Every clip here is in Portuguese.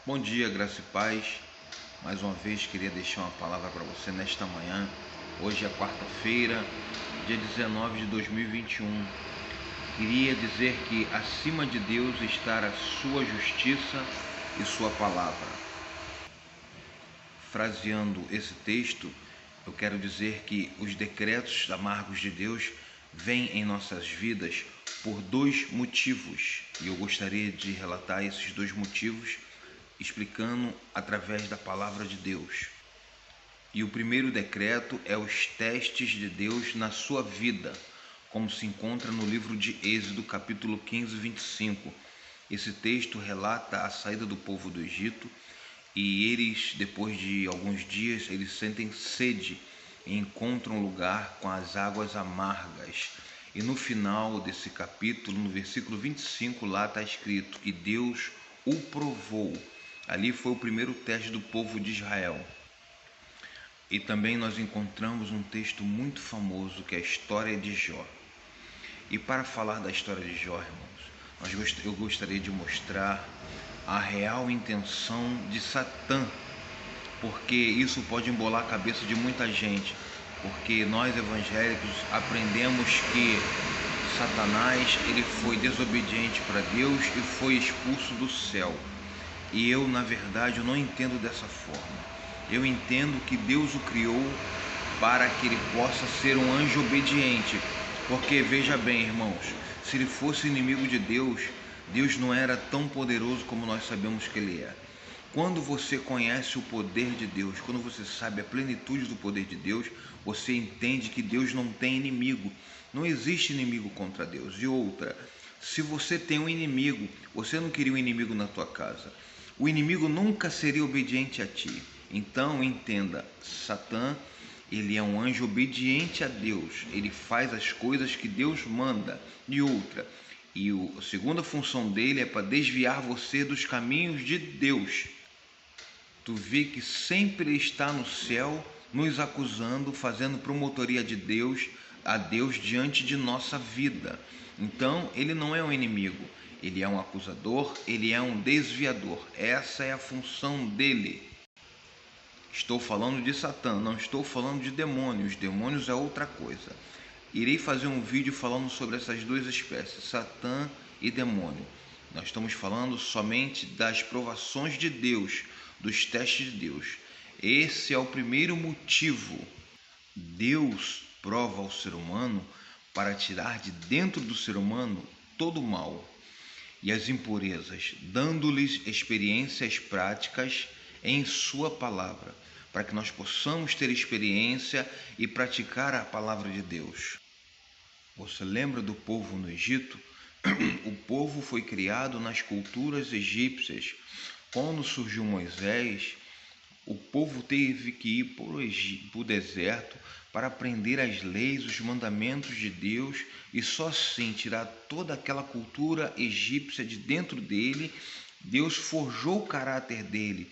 Bom dia, graça e paz. Mais uma vez queria deixar uma palavra para você nesta manhã. Hoje é quarta-feira, dia 19 de 2021. Queria dizer que acima de Deus está a sua justiça e sua palavra. Fraseando esse texto, eu quero dizer que os decretos amargos de Deus vêm em nossas vidas por dois motivos. E eu gostaria de relatar esses dois motivos explicando através da palavra de Deus. E o primeiro decreto é os testes de Deus na sua vida, como se encontra no livro de Êxodo, capítulo 15, 25. Esse texto relata a saída do povo do Egito e eles, depois de alguns dias, eles sentem sede e encontram um lugar com as águas amargas. E no final desse capítulo, no versículo 25, lá está escrito: e Deus o provou. Ali foi o primeiro teste do povo de Israel. E também nós encontramos um texto muito famoso que é a história de Jó. E para falar da história de Jó, irmãos, eu gostaria de mostrar a real intenção de Satã, porque isso pode embolar a cabeça de muita gente, porque nós evangélicos aprendemos que Satanás ele foi desobediente para Deus e foi expulso do céu. E eu, na verdade, eu não entendo dessa forma. Eu entendo que Deus o criou para que ele possa ser um anjo obediente. Porque, veja bem, irmãos, se ele fosse inimigo de Deus, Deus não era tão poderoso como nós sabemos que ele é. Quando você conhece o poder de Deus, quando você sabe a plenitude do poder de Deus, você entende que Deus não tem inimigo. Não existe inimigo contra Deus. E outra, se você tem um inimigo, você não queria um inimigo na tua casa. O inimigo nunca seria obediente a ti. Então entenda, Satã, ele é um anjo obediente a Deus. Ele faz as coisas que Deus manda. E outra, a segunda função dele é para desviar você dos caminhos de Deus. Tu vê que sempre ele está no céu nos acusando, fazendo promotoria de Deus, a Deus diante de nossa vida. Então ele não é um inimigo. Ele é um acusador, ele é um desviador. Essa é a função dele. Estou falando de Satã, não estou falando de demônios. Demônios é outra coisa. Irei fazer um vídeo falando sobre essas duas espécies, Satã e demônio. Nós estamos falando somente das provações de Deus, dos testes de Deus. Esse é o primeiro motivo. Deus prova ao ser humano para tirar de dentro do ser humano todo o mal e as impurezas, dando-lhes experiências práticas em sua palavra, para que nós possamos ter experiência e praticar a palavra de Deus. Você lembra do povo no Egito? O povo foi criado nas culturas egípcias. Quando surgiu Moisés, o povo teve que ir para o deserto para aprender as leis, os mandamentos de Deus, e só assim tirar toda aquela cultura egípcia de dentro dele. Deus forjou o caráter dele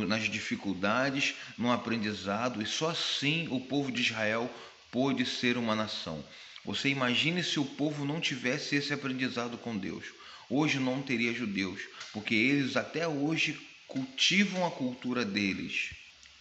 nas dificuldades, no aprendizado, e só assim o povo de Israel pôde ser uma nação. Você imagine se o povo não tivesse esse aprendizado com Deus. Hoje não teria judeus, porque eles até hoje cultivam a cultura deles.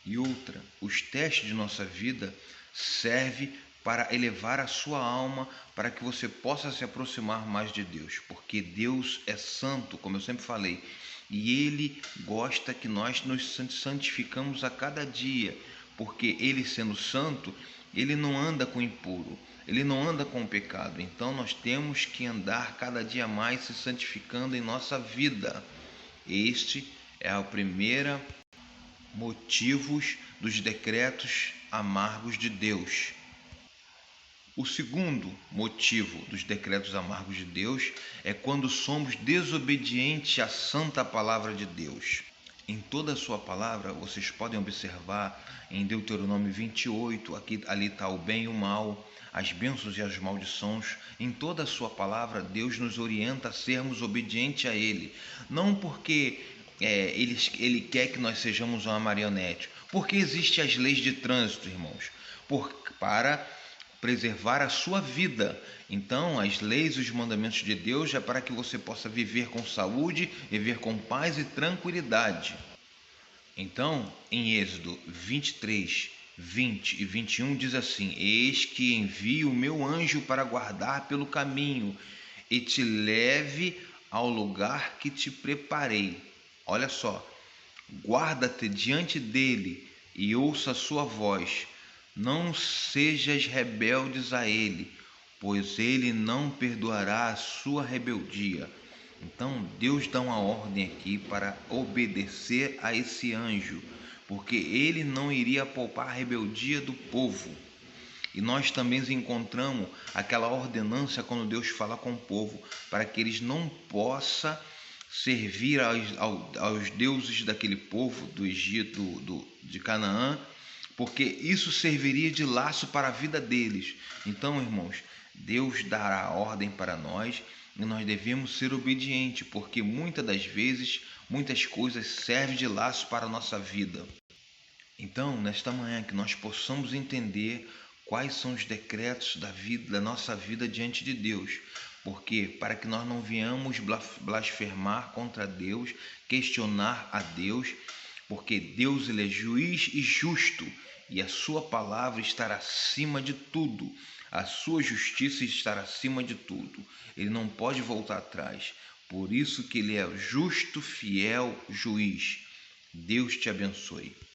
E outra, os testes de nossa vida servem para elevar a sua alma, para que você possa se aproximar mais de Deus, porque Deus é santo, como eu sempre falei, e Ele gosta que nós nos santificamos a cada dia, porque Ele sendo santo, Ele não anda com impuro, Ele não anda com o pecado. Então nós temos que andar cada dia mais se santificando em nossa vida. Este é o primeiro motivos dos decretos amargos de Deus. O segundo motivo dos decretos amargos de Deus é quando somos desobedientes à santa palavra de Deus. Em toda a sua palavra, vocês podem observar em Deuteronômio 28, ali está o bem e o mal, as bênçãos e as maldições. Em toda a sua palavra, Deus nos orienta a sermos obedientes a Ele. Não porque Ele quer que nós sejamos uma marionete, porque existem as leis de trânsito, irmãos, para preservar a sua vida. Então, as leis e os mandamentos de Deus é para que você possa viver com saúde, viver com paz e tranquilidade. Então, em Êxodo 23, 20 e 21 diz assim: Eis que envio o meu anjo para guardar pelo caminho e te leve ao lugar que te preparei. Olha só, guarda-te diante dele e ouça a sua voz. Não sejas rebeldes a ele, pois ele não perdoará a sua rebeldia. Então Deus dá uma ordem aqui para obedecer a esse anjo, porque ele não iria poupar a rebeldia do povo. E nós também encontramos aquela ordenança quando Deus fala com o povo, para que eles não possam servir aos deuses daquele povo do Egito, de Canaã, porque isso serviria de laço para a vida deles. Então, irmãos, Deus dará a ordem para nós e nós devemos ser obedientes, porque muitas das vezes, muitas coisas servem de laço para a nossa vida. Então, nesta manhã, que nós possamos entender quais são os decretos da vida, da nossa vida diante de Deus. Porque para que nós não venhamos blasfemar contra Deus, questionar a Deus, porque Deus ele é juiz e justo, e a sua palavra estará acima de tudo. A sua justiça estará acima de tudo. Ele não pode voltar atrás. Por isso que ele é justo, fiel juiz. Deus te abençoe.